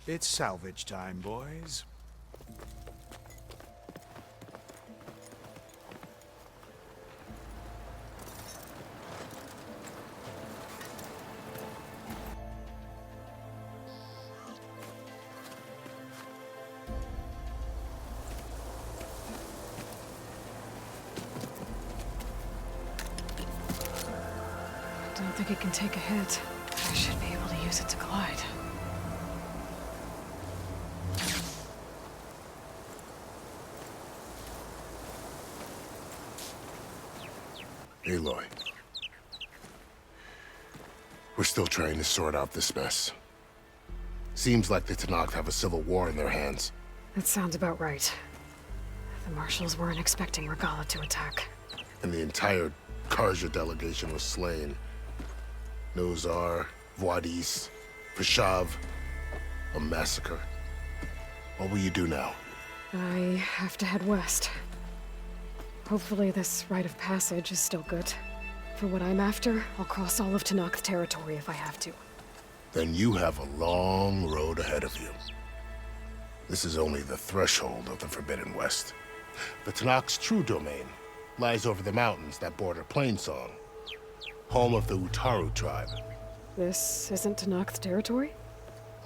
It's salvage time, boys. I don't think it can take a hit. I should be able to use it to glide. Aloy. We're still trying to sort out this mess. Seems like the Tenakth have a civil war in their hands. That sounds about right. The Marshals weren't expecting Regala to attack. And the entire Karja delegation was slain. Nozar, Voidis, Vashav, a massacre. What will you do now? I have to head west. Hopefully this rite of passage is still good. For what I'm after, I'll cross all of Tenakth territory if I have to. Then you have a long road ahead of you. This is only the threshold of the Forbidden West. The Tenakth's true domain lies over the mountains that border Plainsong, home of the Utaru tribe. This isn't Tenakth territory?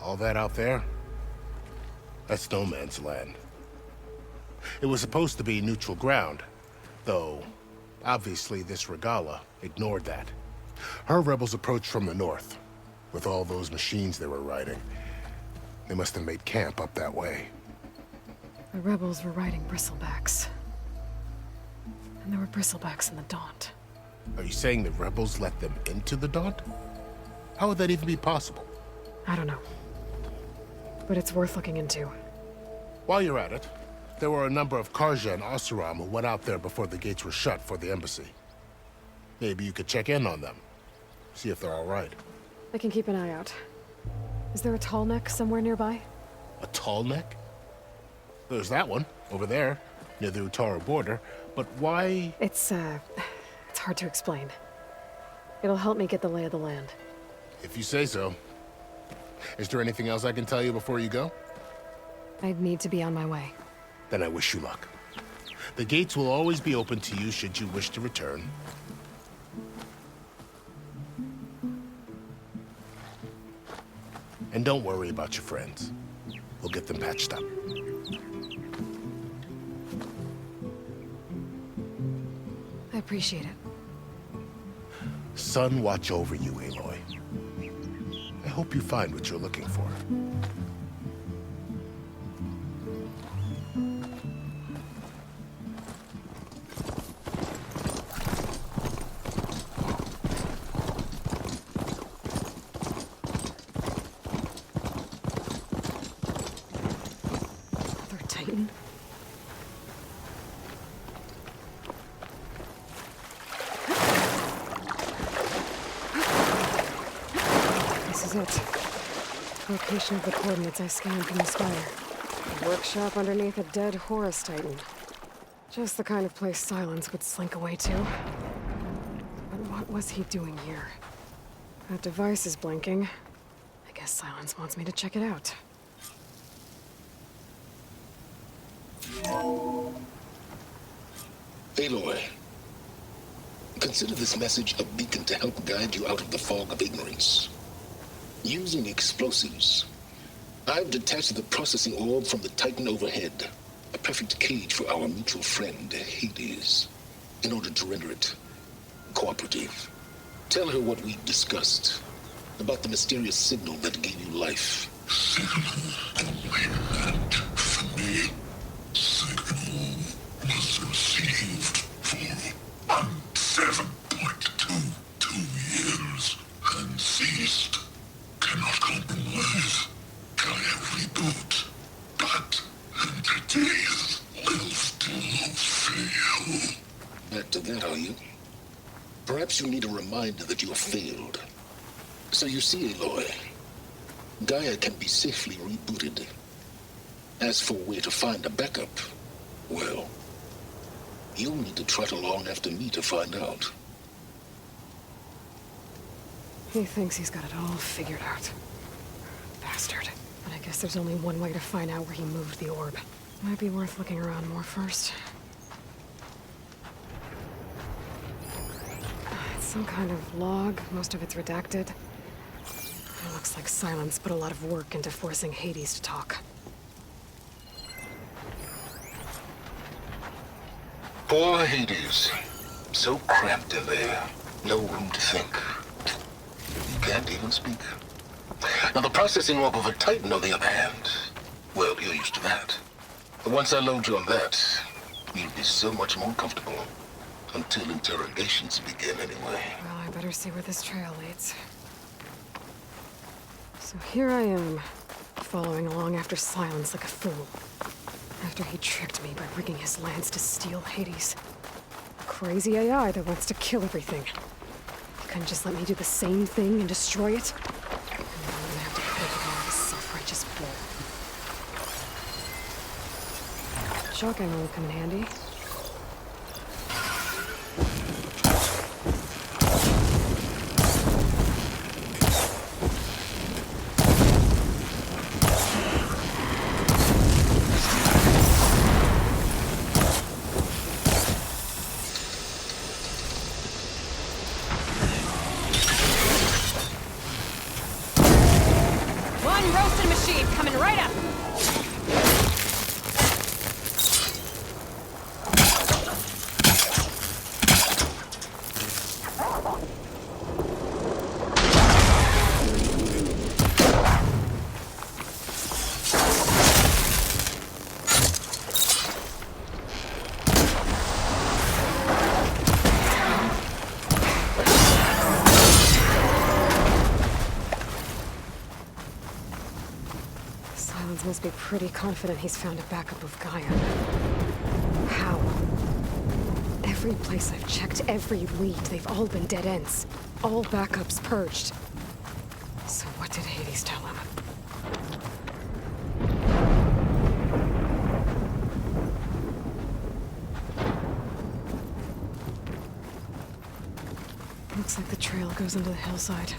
All that out there? That's no man's land. It was supposed to be neutral ground, though obviously this Regala ignored that. Her rebels approached from the north, with all those machines they were riding. They must have made camp up that way. The rebels were riding bristlebacks. And there were bristlebacks in the Daunt. Are you saying the rebels let them into the Daunt? How would that even be possible? I don't know. But it's worth looking into. While you're at it, there were a number of Karja and Oseram who went out there before the gates were shut for the embassy. Maybe you could check in on them. See if they're all right. I can keep an eye out. Is there a tall neck somewhere nearby? A tall neck? There's that one, over there, near the Utaru border. But why? It's hard to explain. It'll help me get the lay of the land. If you say so. Is there anything else I can tell you before you go? I'd need to be on my way. Then I wish you luck. The gates will always be open to you should you wish to return. And don't worry about your friends. We'll get them patched up. I appreciate it. Sun watch over you, Aloy. I hope you find what you're looking for. Third Titan? This is it. Location of the coordinates I scanned from the spire. A workshop underneath a dead Horus Titan. Just the kind of place Sylens would slink away to. But what was he doing here? That device is blinking. I guess Sylens wants me to check it out. Aloy, consider this message a beacon to help guide you out of the fog of ignorance. Using explosives, I've detached the processing orb from the Titan overhead, a perfect cage for our mutual friend, Hades, in order to render it cooperative. Tell her what we discussed about the mysterious signal that gave you life. Signal only meant for me. Signal was received for 7.22 years and ceased. Cannot compromise. Gaia reboot. But entities will still fail. Back to that, are you? Perhaps you need a reminder that you have failed. So you see, Aloy, Gaia can be safely rebooted. As for where to find a backup, well, you'll need to trot along after me to find out. He thinks he's got it all figured out. Bastard. But I guess there's only one way to find out where he moved the orb. Might be worth looking around more first. It's some kind of log, most of it's redacted. It looks like Sylens put a lot of work into forcing Hades to talk. Poor Hades. So cramped in there. No room to think. He can't even speak. Now the processing orb of a Titan, on the other hand, well, you're used to that. But once I load you on that, you'll be so much more comfortable. Until interrogations begin, anyway. Well, I better see where this trail leads. So here I am, following along after Sylens like a fool. After he tricked me by rigging his lance to steal Hades. A crazy AI that wants to kill everything. He couldn't just let me do the same thing and destroy it? And now I'm gonna have to put it all in his self-righteous bull. Shock ammo will come in handy. Must be pretty confident he's found a backup of Gaia. How? Every place I've checked, every lead, they've all been dead ends. All backups purged. So what did Hades tell him? Looks like the trail goes into the hillside.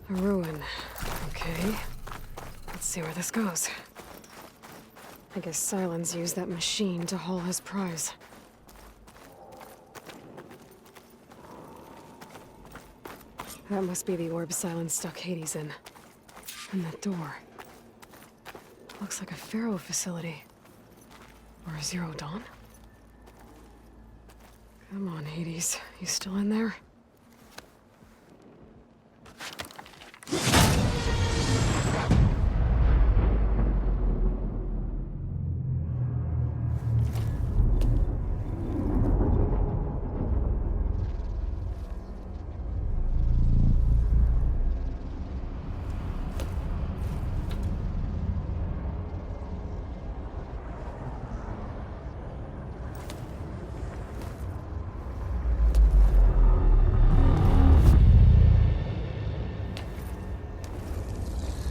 A ruin. Okay. Let's see where this goes. I guess Sylens used that machine to haul his prize. That must be the orb Sylens stuck Hades in. And that door. Looks like a Pharaoh facility. Or a Zero Dawn? Come on, Hades. You still in there?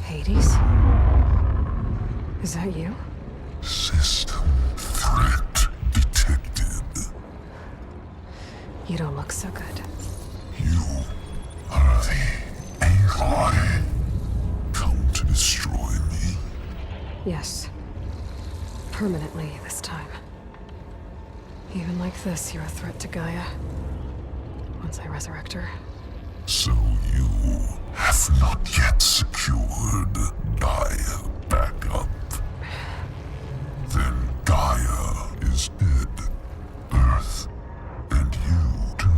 Hades? Is that you? System threat detected. You don't look so good. You are the Aloy. Come to destroy me. Yes. Permanently this time. Even like this, you're a threat to Gaia. Once I resurrect her. So you have not yet secured Gaia backup. Then Gaia is dead. Earth and you too.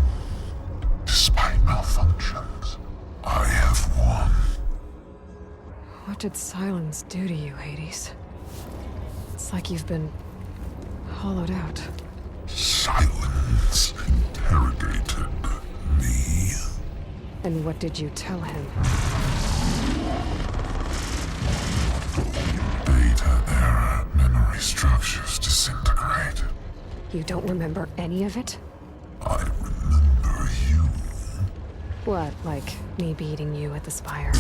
Despite malfunctions, I have won. What did Sylens do to you, Hades? It's like you've been hollowed out. Sylens interrogated me. And what did you tell him? Beta era memory structures disintegrate. You don't remember any of it? I remember you. What, like me beating you at the spire?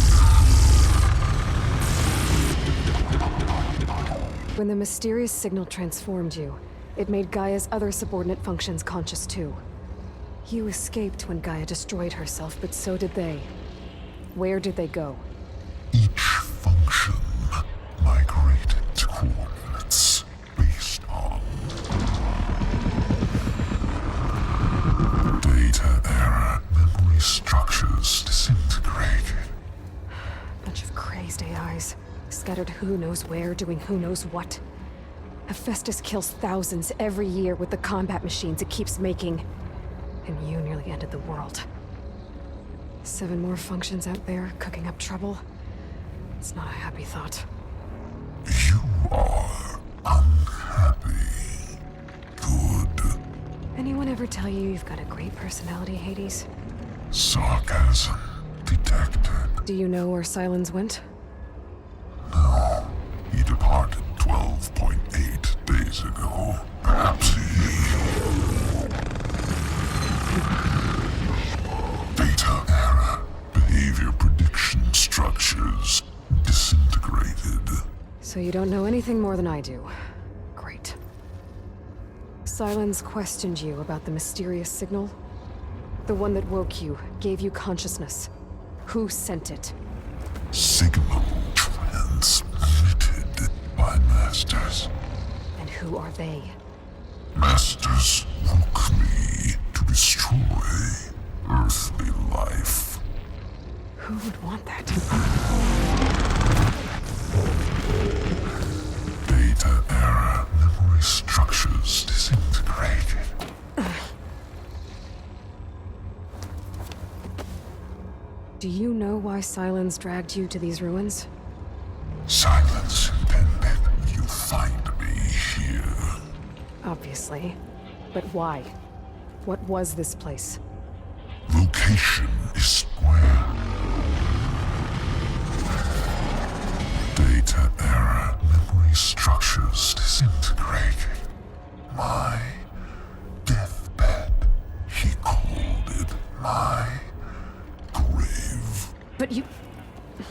When the mysterious signal transformed you, it made Gaia's other subordinate functions conscious too. You escaped when Gaia destroyed herself, but so did they. Where did they go? Each function migrated to coordinates based on data error, memory structures disintegrated. Bunch of crazed AIs, scattered who knows where, doing who knows what. Hephaestus kills thousands every year with the combat machines it keeps making. And you nearly ended the world. 7 more functions out there, cooking up trouble. It's not a happy thought. You are unhappy. Good. Anyone ever tell you you've got a great personality, Hades? Sarcasm detected. Do you know where Sylens went? No. He departed 12.8 days ago. Perhaps data error. Behavior prediction structures disintegrated. So you don't know anything more than I do. Great. Sylens questioned you about the mysterious signal? The one that woke you, gave you consciousness. Who sent it? Signal transmitted by masters. And who are they? Masters woke me to destroy earthly life. Who would want that? Data error, memory structures disintegrated. Do you know why Sylens dragged you to these ruins? Silence intended you find me here. Obviously. But why? What was this place? Location is square. Data error, memory structures disintegrated. My deathbed, he called it my grave. But you... I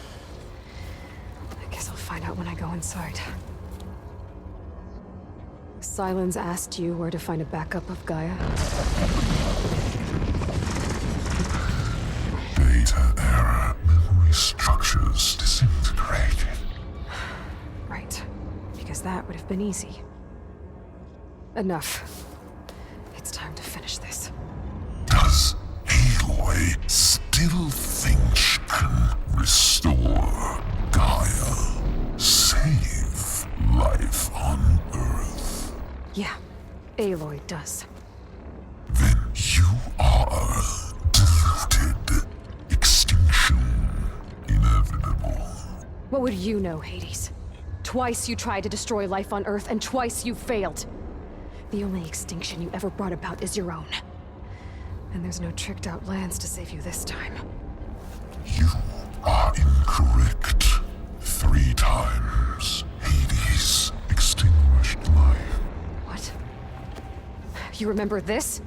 guess I'll find out when I go inside. Sylens asked you where to find a backup of Gaia? Data error, memory structures disintegrated. Right. Because that would have been easy. Enough. It's time to finish this. Does Aloy still think she can restore Gaia? Save life on Earth? Yeah, Aloy does. Then you are deluded. Extinction inevitable. What would you know, Hades? Twice you tried to destroy life on Earth, and twice you failed. The only extinction you ever brought about is your own. And there's no tricked-out lands to save you this time. You are incorrect. 3 times. Hades extinguished life. What? You remember this?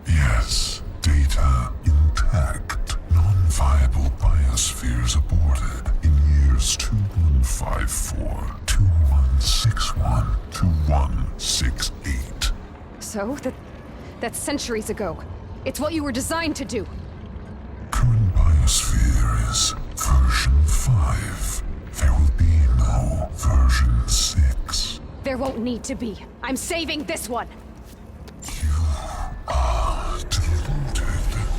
Yes, data intact. Non-viable biospheres aborted in years 2154, 2161, 2168. So, that's centuries ago. It's what you were designed to do. Current biosphere is version 5. There will be no version 6. There won't need to be. I'm saving this one. You are deluded.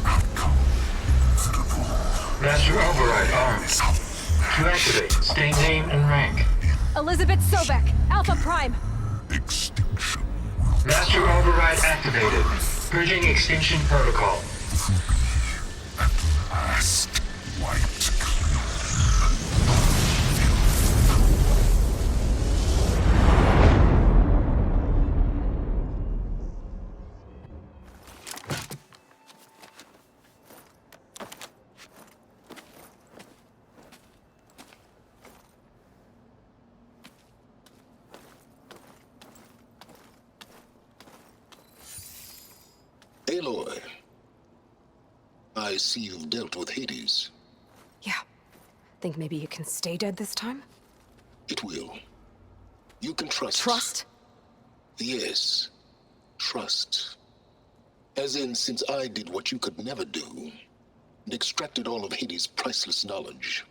Outcome inevitable. Master override armed. To activate, state name and rank. Elizabeth Sobek, Alpha Prime. Extinction will Master override activated. Purging extinction protocol. at last wiped clean. Aloy, I see you've dealt with Hades. Yeah. Think maybe you can stay dead this time? It will. You can trust. Trust? Yes. Trust. As in, since I did what you could never do, and extracted all of Hades' priceless knowledge,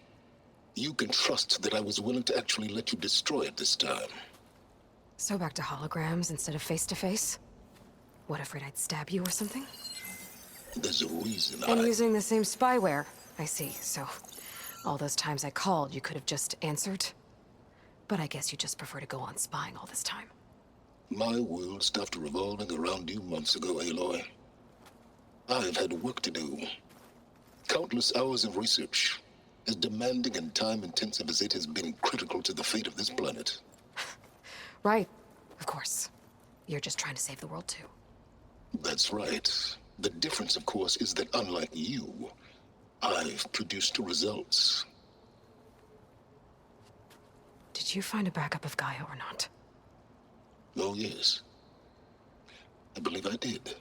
you can trust that I was willing to actually let you destroy it this time. So back to holograms instead of face-to-face? What, afraid I'd stab you or something? There's a reason And using the same spyware. I see, so all those times I called, you could have just answered? But I guess you just prefer to go on spying all this time. My world stopped revolving around you months ago, Aloy. I've had work to do. Countless hours of research, as demanding and time-intensive as it has been critical to the fate of this planet. Right, of course. You're just trying to save the world too. That's right. The difference, of course, is that unlike you, I've produced results. Did you find a backup of Gaia or not? Oh, yes. I believe I did.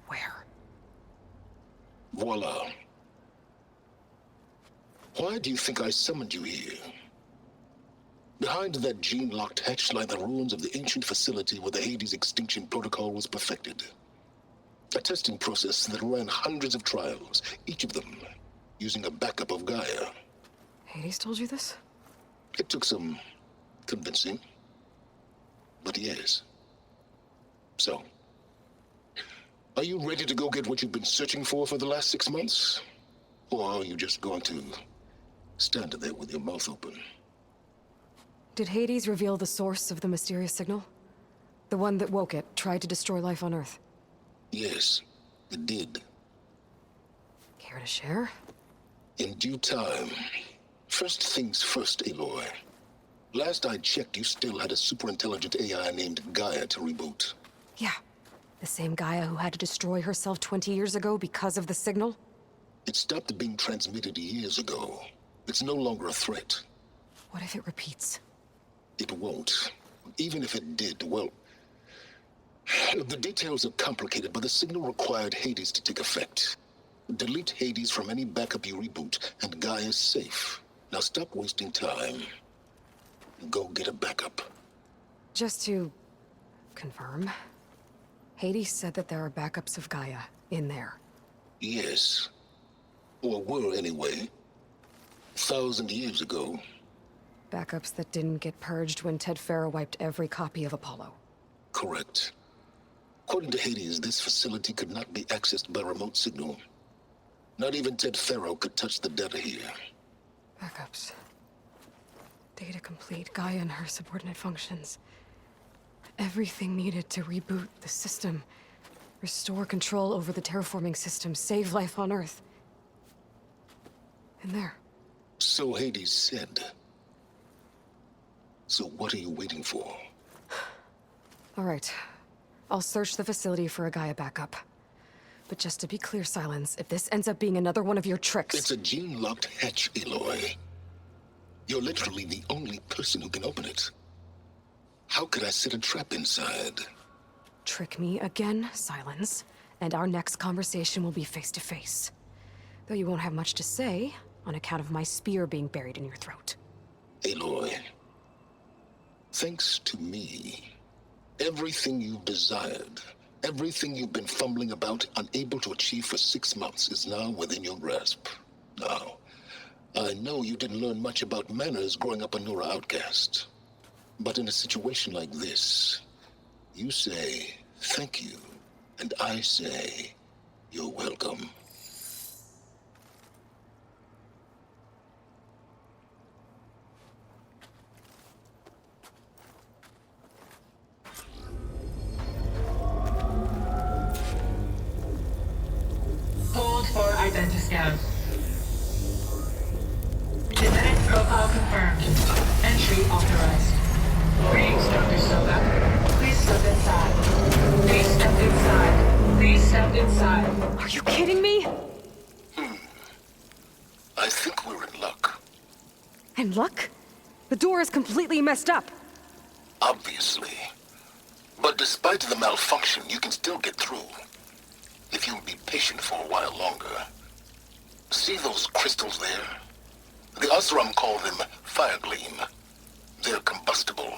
Where? Voila. Why do you think I summoned you here? Behind that gene-locked hatch lie the ruins of the ancient facility where the Hades extinction protocol was perfected. A testing process that ran hundreds of trials, each of them using a backup of Gaia. Hades told you this? It took some convincing, but yes. So, are you ready to go get what you've been searching for the last 6 months? Or are you just going to stand there with your mouth open? Did Hades reveal the source of the mysterious signal? The one that woke it, tried to destroy life on Earth? Yes, it did. Care to share? In due time. First things first, Aloy. Last I checked, you still had a super-intelligent AI named Gaia to reboot. Yeah. The same Gaia who had to destroy herself 20 years ago because of the signal? It stopped being transmitted years ago. It's no longer a threat. What if it repeats? It won't. Even if it did, well... The details are complicated, but the signal required Hades to take effect. Delete Hades from any backup you reboot, and Gaia's safe. Now stop wasting time. Go get a backup. Just to confirm, Hades said that there are backups of Gaia in there. Yes. Or were, anyway. 1,000 years ago. Backups that didn't get purged when Ted Farrow wiped every copy of Apollo. Correct. According to Hades, this facility could not be accessed by remote signal. Not even Ted Farrow could touch the data here. Backups. Data complete, Gaia and her subordinate functions. Everything needed to reboot the system. Restore control over the terraforming system, save life on Earth. And there. So Hades said. So what are you waiting for? All right. I'll search the facility for a Gaia backup. But just to be clear, Sylens, if this ends up being another one of your tricks... It's a gene-locked hatch, Aloy. You're literally the only person who can open it. How could I set a trap inside? Trick me again, Sylens, and our next conversation will be face-to-face. Though you won't have much to say, on account of my spear being buried in your throat. Aloy, thanks to me, everything you've desired, everything you've been fumbling about, unable to achieve for 6 months, is now within your grasp. Now, I know you didn't learn much about manners growing up a Nora outcast. But in a situation like this, you say, thank you, and I say, you're welcome. Hold for identiscan. Genetic profile confirmed. Entry authorized. Greetings, Dr. Soga. Please step inside. Please step inside. Please step inside. Are you kidding me? I think we're in luck. And luck? The door is completely messed up. Obviously. But despite the malfunction, you can still get through. If you'll be patient for a while longer. See those crystals there? The Osram call them fire gleam. They're combustible.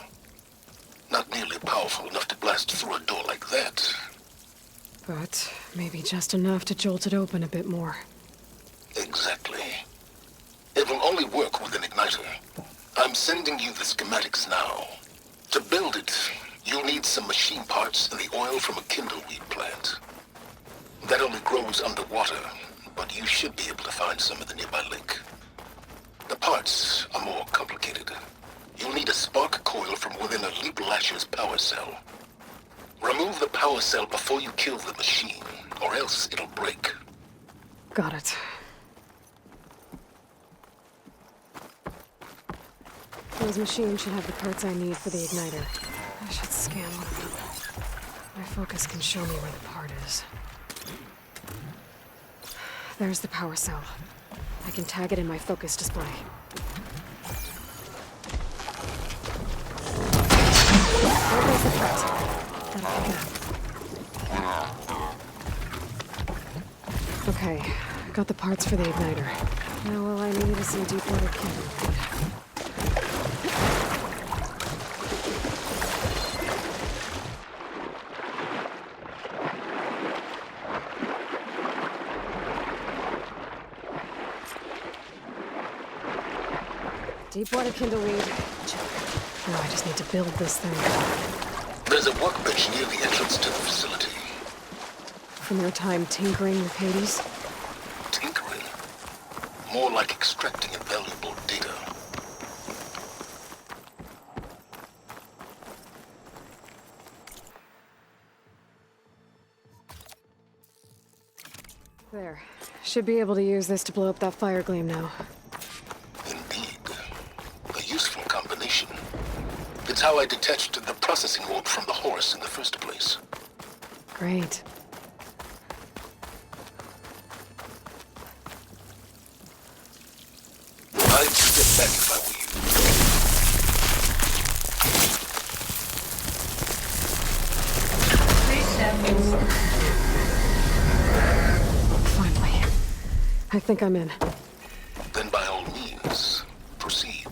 Not nearly powerful enough to blast through a door like that. But maybe just enough to jolt it open a bit more. Exactly. It will only work with an igniter. I'm sending you the schematics now. To build it, you'll need some machine parts and the oil from a kindleweed plant. That only grows underwater, but you should be able to find some in the nearby lake. The parts are more complicated. You'll need a spark coil from within a Leap Lasher's power cell. Remove the power cell before you kill the machine, or else it'll break. Got it. Those machines should have the parts I need for the igniter. I should scan one of them. My focus can show me where the part is. There's the power cell. I can tag it in my focus display. There goes the part. That'll pick it up. Okay, got the parts for the igniter. Now all I need is some deep water kindleweed. Deep water kindleweed. Check. Now I just need to build this thing. There's a workbench near the entrance to the facility. From your time tinkering with Hades? Tinkering? More like extracting invaluable data. There. Should be able to use this to blow up that fire gleam now. Indeed. A useful combination. It's how I detached the processing orb from the horse in the first place. Great. I'd step back if I were you. Please stand inside. Finally. I think I'm in. Then by all means, proceed.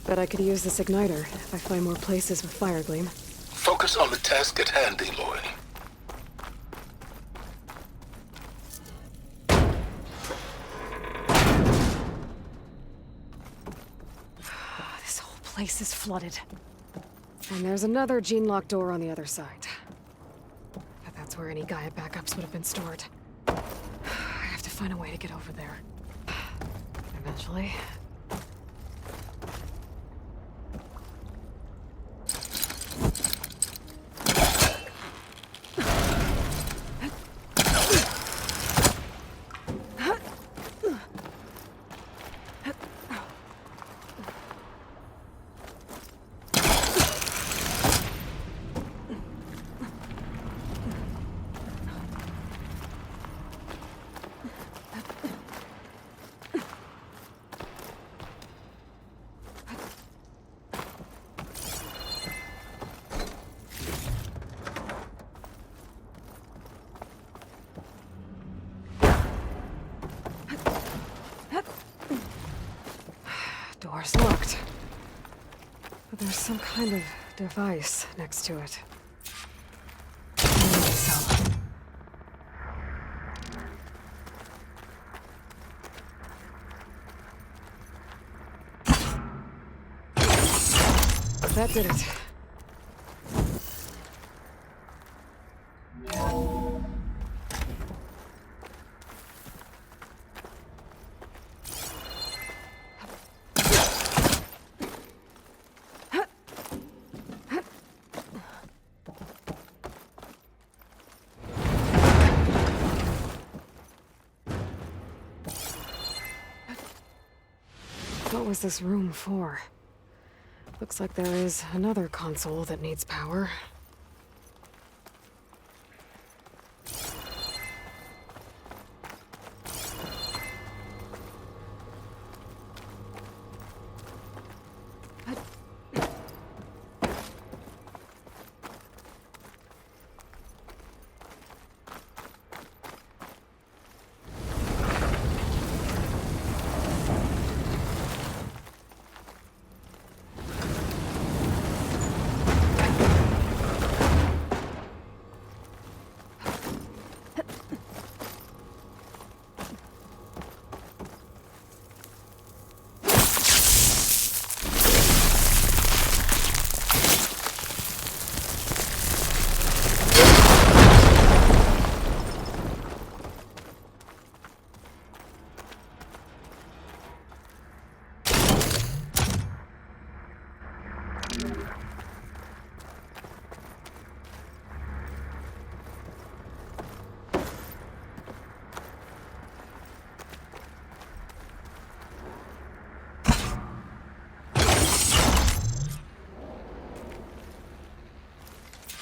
Bet I could use this igniter if I find more places with fire gleam. Focus on the task at hand, Aloy. This whole place is flooded. And there's another gene-locked door on the other side. But that's where any Gaia backups would have been stored. I have to find a way to get over there. Eventually. Door's locked. But there's some kind of device next to it. So. That did it. What was this room for? Looks like there is another console that needs power.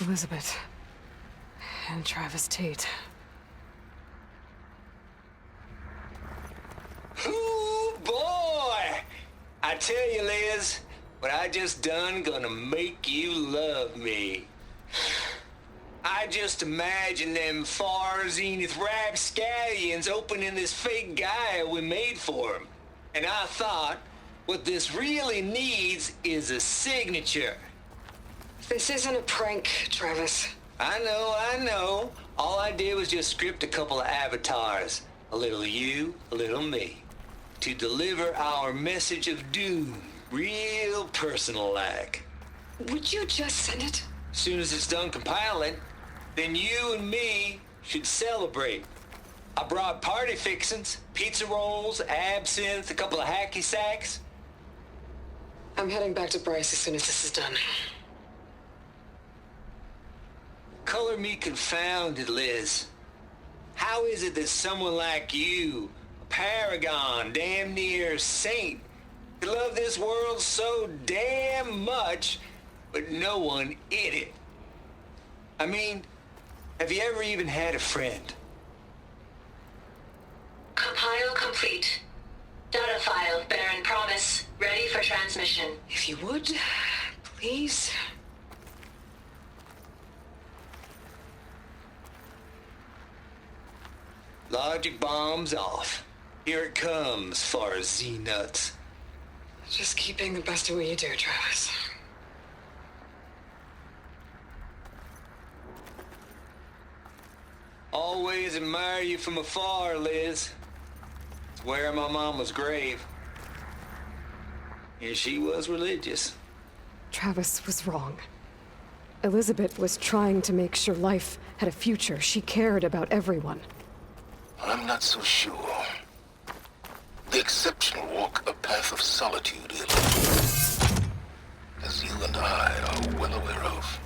Elizabeth. And Travis Tate. Ooh, boy! I tell you, Liz, what I just done gonna make you love me. I just imagine them far Zenith rapscallions opening this fake Gaia we made for them. And I thought, what this really needs is a signature. This isn't a prank, Travis. I know. All I did was just script a couple of avatars. A little you, a little me. To deliver our message of doom, real personal-like. Would you just send it? Soon as it's done compiling, then you and me should celebrate. I brought party fixings, pizza rolls, absinthe, a couple of hacky sacks. I'm heading back to Bryce as soon as this is done. Color me confounded, Liz. How is it that someone like you, a paragon, damn near saint, could love this world so damn much, but no one in it? I mean, have you ever even had a friend? Compile complete. Data file, Baron Promise, ready for transmission. If you would, please. Logic bombs off. Here it comes, far Z-nuts. Just keep being the best at what you do, Travis. Always admire you from afar, Liz. It's where my mama's grave. And she was religious. Travis was wrong. Elizabeth was trying to make sure life had a future. She cared about everyone. I'm not so sure. The exceptional walk a path of solitude, as you and I are well aware of.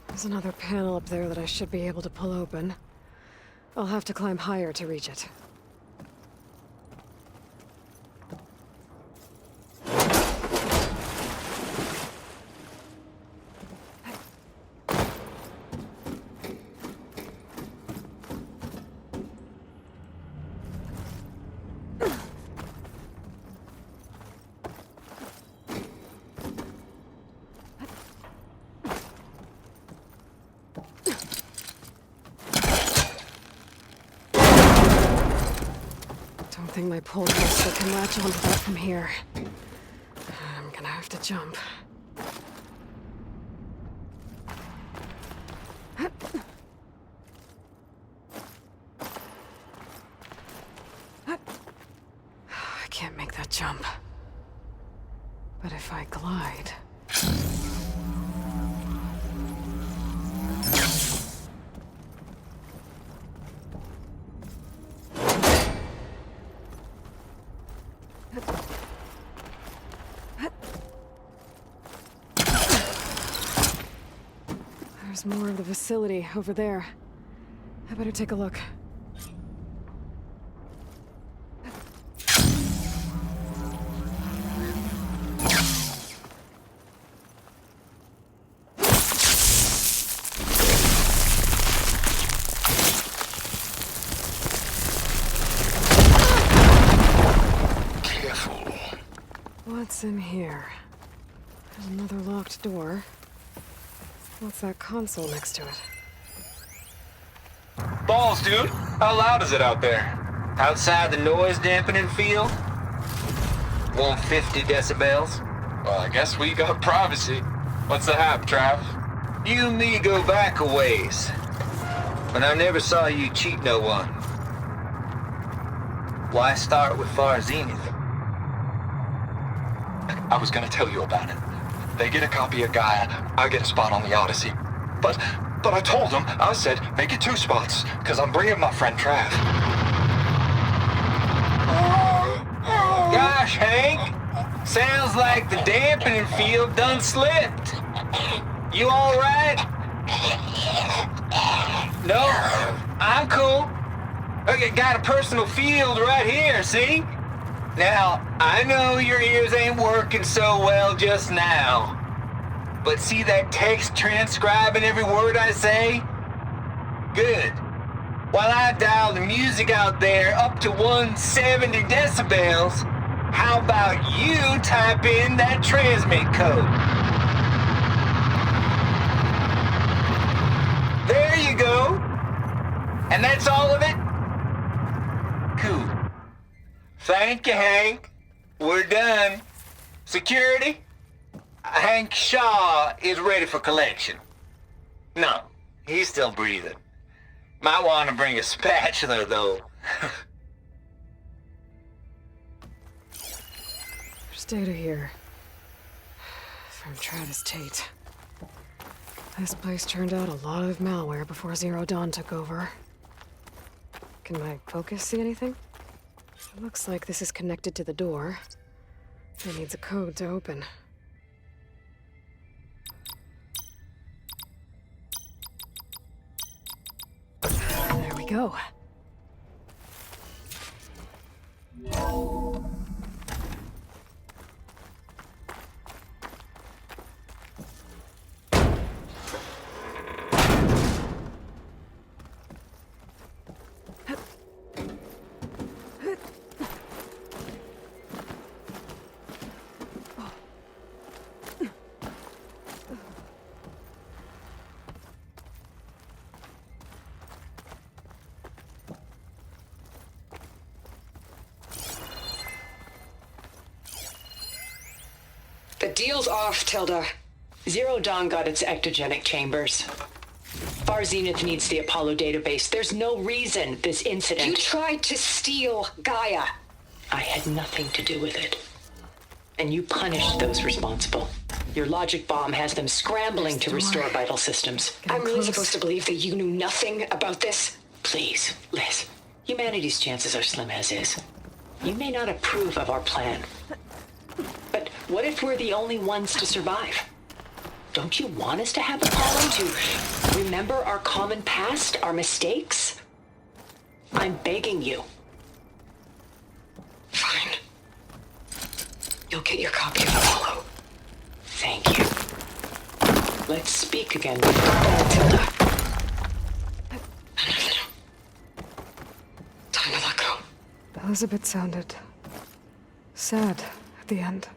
There's another panel up there that I should be able to pull open. I'll have to climb higher to reach it. I think my pole holster can latch onto that from here. I'm gonna have to jump. I can't make that jump. But if I glide... There's more of the facility over there. I better take a look. Careful. What's in here? There's another locked door. What's that console next to it? Balls, dude. How loud is it out there? Outside the noise dampening field? 150 decibels. Well, I guess we got privacy. What's the hap, Trav? You and me go back a ways. But I never saw you cheat no one. Why start with far Zenith? I was gonna tell you about it. They get a copy of Gaia, I get a spot on the Odyssey. But I told them, I said, make it 2 spots, because I'm bringing my friend Trav. Gosh, Hank! Sounds like the dampening field done slipped. You all right? No, I'm cool. Okay, got a personal field right here, see? Now, I know your ears ain't working so well just now. But see that text transcribing every word I say? Good. While I dial the music out there up to 170 decibels, how about you type in that transmit code? There you go. And that's all of it? Cool. Thank you, Hank. We're done. Security? Hank Shaw is ready for collection. No, he's still breathing. Might want to bring a spatula, though. There's data here. From Travis Tate. This place turned out a lot of malware before Zero Dawn took over. Can my focus see anything? It looks like this is connected to the door. It needs a code to open. There we go. The deal's off, Tilda. Zero Dawn got its ectogenic chambers. Far Zenith needs the Apollo database. There's no reason this incident... You tried to steal Gaia. I had nothing to do with it. And you punished those responsible. Your logic bomb has them scrambling to restore vital systems. Getting I'm really close. supposed to believe that you knew nothing about this? Please, Liz. Humanity's chances are slim as is. You may not approve of our plan. But what if we're the only ones to survive? Don't you want us to have Apollo to remember our common past, our mistakes? I'm begging you. Fine. You'll get your copy of Apollo. Thank you. Let's speak again. Tilda. Time to let go. Elizabeth sounded sad at the end.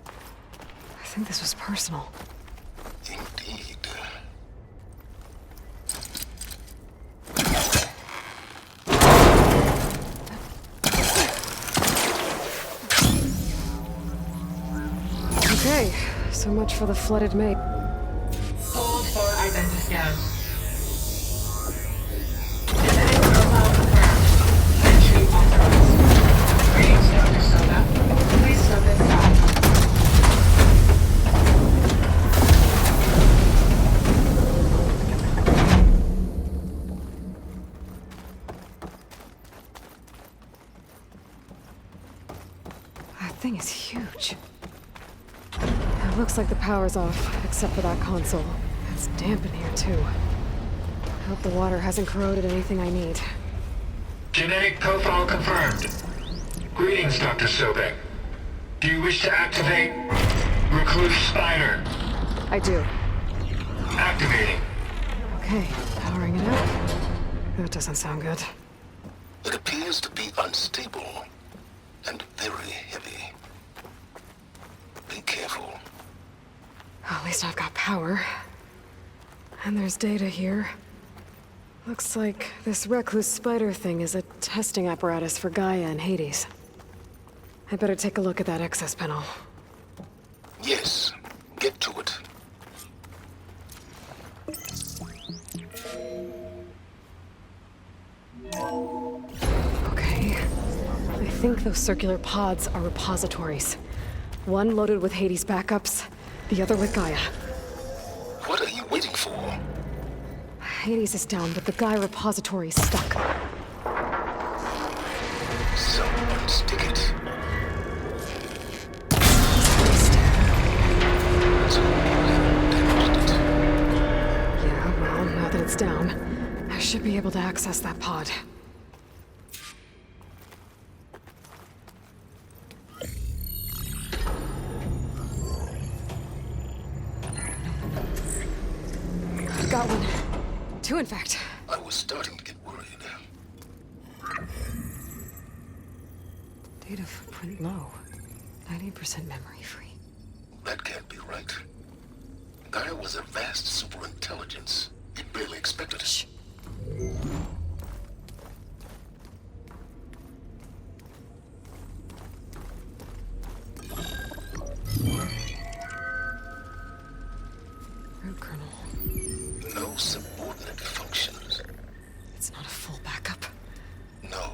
I think this was personal. Indeed. Okay, so much for the flooded maid. Hold for identity scan. Identity profile confirmed. Entry authorized. Greetings, Dr. Soda. Please step inside. That thing is huge. It looks like the power's off, except for that console. It's damp in here, too. I hope the water hasn't corroded anything I need. Genetic profile confirmed. Greetings, Dr. Sobek. Do you wish to activate Recluse Spider? I do. Activating. Okay, powering it up. That doesn't sound good. It appears to be unstable and very heavy. Be careful. At least I've got power. And there's data here. Looks like this recluse spider thing is a testing apparatus for Gaia and Hades. I better take a look at that access panel. Yes, get to it. Okay. I think those circular pods are repositories. One loaded with Hades backups, the other with Gaia. What are you waiting for? Hades is down, but the Gaia repository is stuck. Someone stick it. should be able to access that pod. Got one. Two, in fact. I was starting to get worried. Data footprint low. 90% memory free. That can't be right. Gaia was a vast superintelligence. You barely expected it. Shh. Root kernel. No subordinate functions. It's not a full backup. No.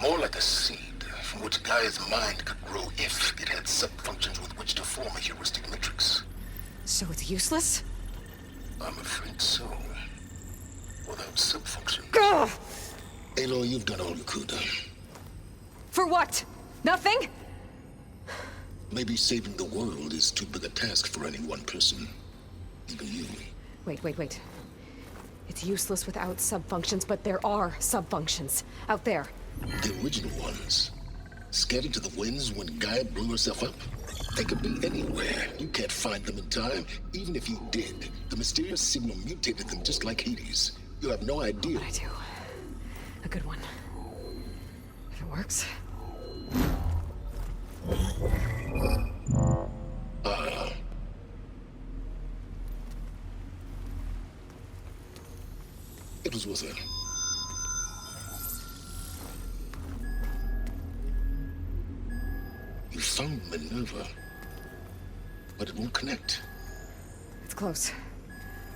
More like a seed from which Gaia's mind could grow if it had sub-functions with which to form a heuristic matrix. So it's useless? I'm afraid so. Without sub-functions. Ugh! Aloy, you've done all you could. For what? Nothing? Maybe saving the world is too big a task for any one person. Even you. Wait. It's useless without sub-functions, but there are sub-functions out there. The original ones. Scattered to the winds when Gaia blew herself up. They could be anywhere. You can't find them in time. Even if you did, the mysterious signal mutated them just like Hades. You have no idea. But I do. A good one. If it works. It was worth it. You found Minerva, but it won't connect. It's close.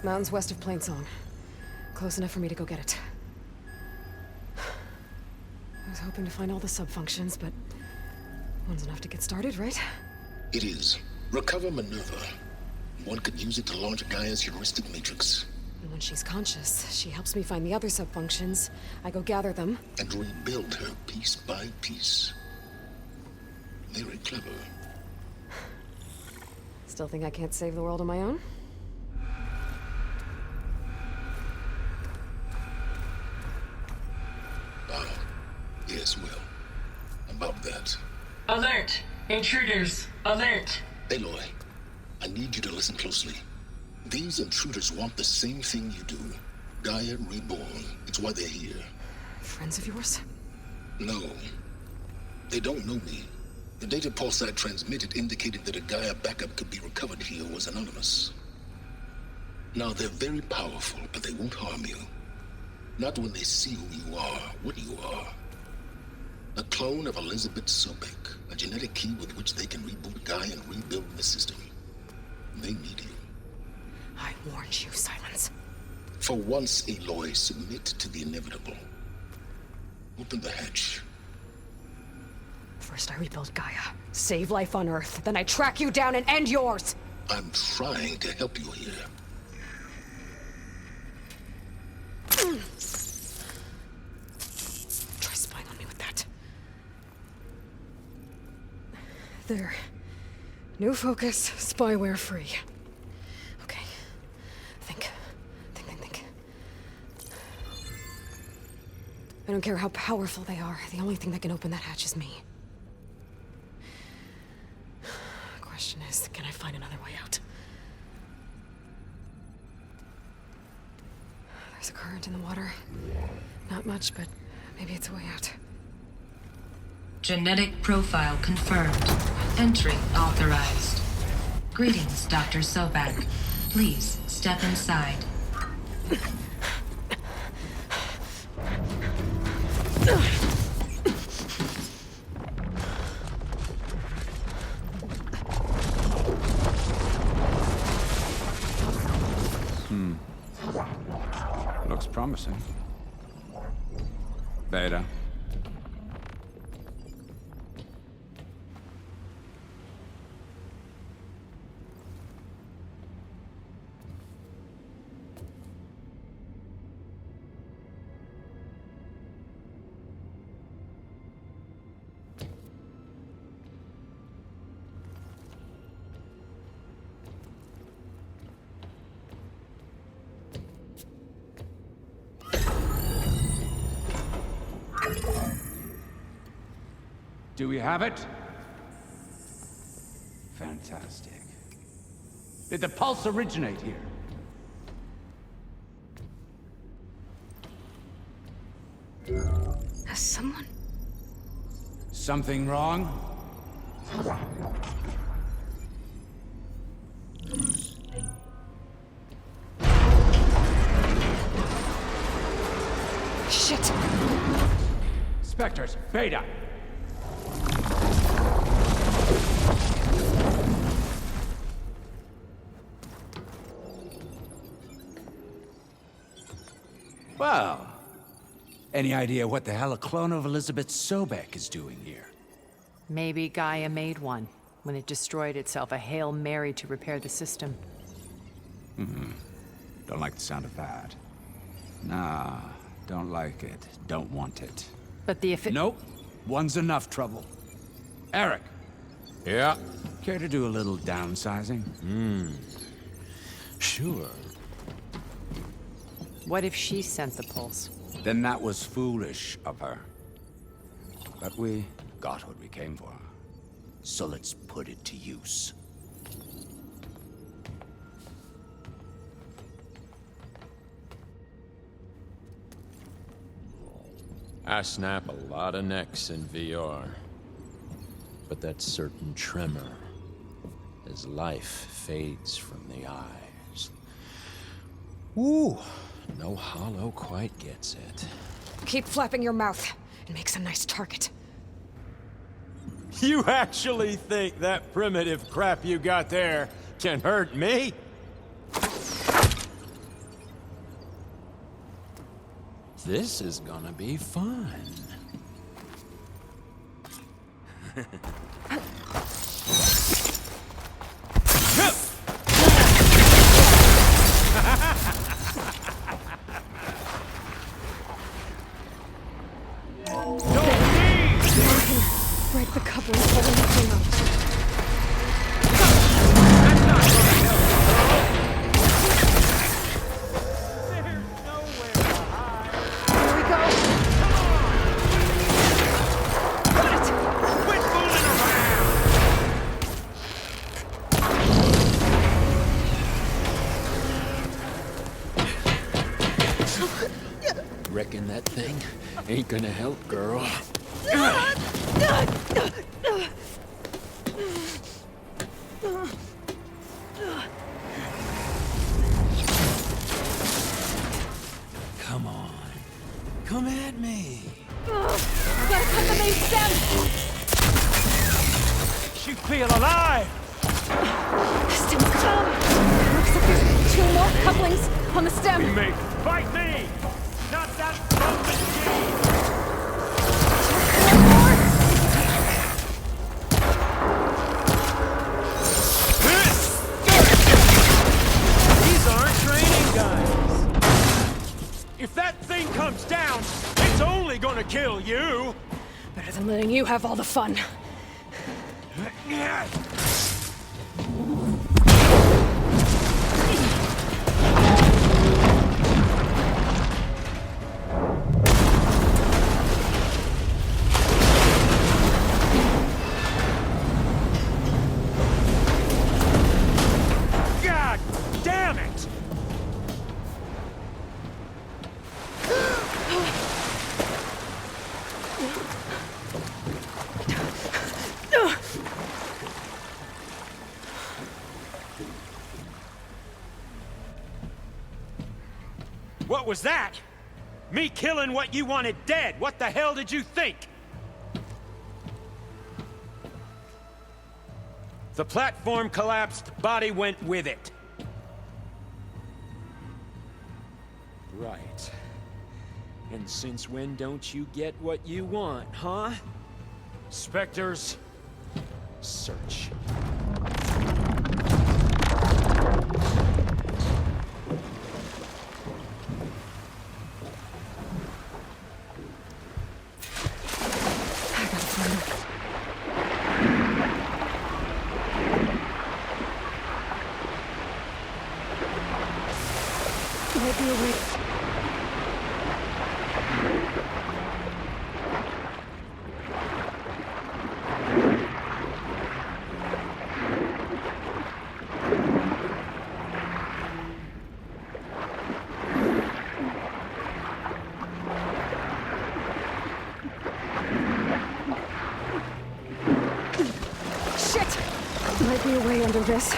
Mountains west of Plainsong. Close enough for me to go get it. I was hoping to find all the sub-functions, but one's enough to get started, right? It is. Recover Minerva. One could use it to launch Gaia's heuristic matrix. And when she's conscious, she helps me find the other sub-functions. I go gather them. And rebuild her piece by piece. Very clever. Still think I can't save the world on my own? Yes, well. About that. Alert! Intruders! Alert! Aloy, I need you to listen closely. These intruders want the same thing you do. Gaia reborn. It's why they're here. Friends of yours? No. They don't know me. The data pulse I transmitted indicated that a Gaia backup could be recovered here was anonymous. Now, they're very powerful, but they won't harm you. Not when they see who you are, what you are. A clone of Elizabeth Sobek, a genetic key with which they can reboot Gaia and rebuild the system. They need you. I warned you, Sylens. For once, Aloy, submit to the inevitable. Open the hatch. First I rebuild Gaia, save life on Earth, then I track you down and end yours! I'm trying to help you here. Try spying on me with that. There. New focus, spyware free. Okay. Think. I don't care how powerful they are. The only thing that can open that hatch is me. Question is, can I find another way out? There's a current in the water. Not much, but maybe it's a way out. Genetic profile confirmed. Entry authorized. Greetings, Dr. Sobek. Please step inside. Looks promising. Beta. Do we have it? Fantastic. Did the pulse originate here? Has someone... Something wrong? Shit! Spectres, Beta! Well, any idea what the hell a clone of Elizabeth Sobek is doing here? Maybe Gaia made one when it destroyed itself, a Hail Mary to repair the system. Don't like the sound of that. Nah, don't like it. Don't want it. But the Nope. One's enough trouble. Eric. Yeah? Care to do a little downsizing? Sure. What if she sent the pulse? Then that was foolish of her. But we got what we came for. So let's put it to use. I snap a lot of necks in VR. But that certain tremor as life fades from the eyes. Ooh, no hollow quite gets it. Keep flapping your mouth. It makes a nice target. You actually think that primitive crap you got there can hurt me? This is gonna be fun. Break the coupling, pulling the thing up. Here we go. Got it! Quit fooling around! Reckon that thing ain't gonna help, girl. Come on. Come at me. Gotta cut the main stem! You feel alive! Stem's gone! Looks like there's 2 more couplings on the stem! Teammate, fight me! Not that broken game! These aren't training guns! If that thing comes down, it's only gonna kill you! Better than letting you have all the fun. God damn it! What was that? Me killing what you wanted dead. What the hell did you think? The platform collapsed, body went with it. Right. And since when don't you get what you want, huh? Spectres, search. Might be a way. Might be a way under this.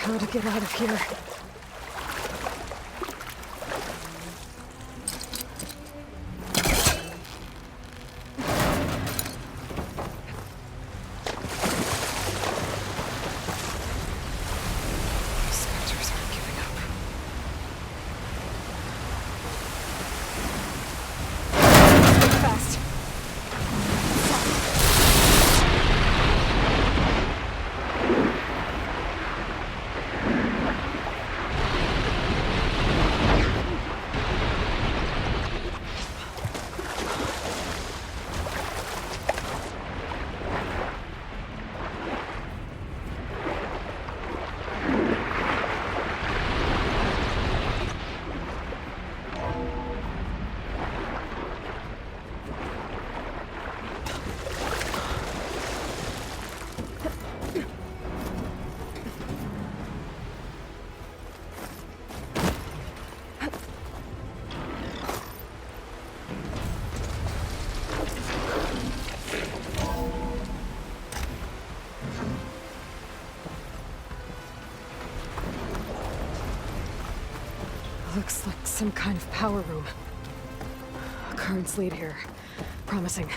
How to get out of here. Spectres aren't giving up. Fast. Looks like some kind of power room. Currents lead here. Promising.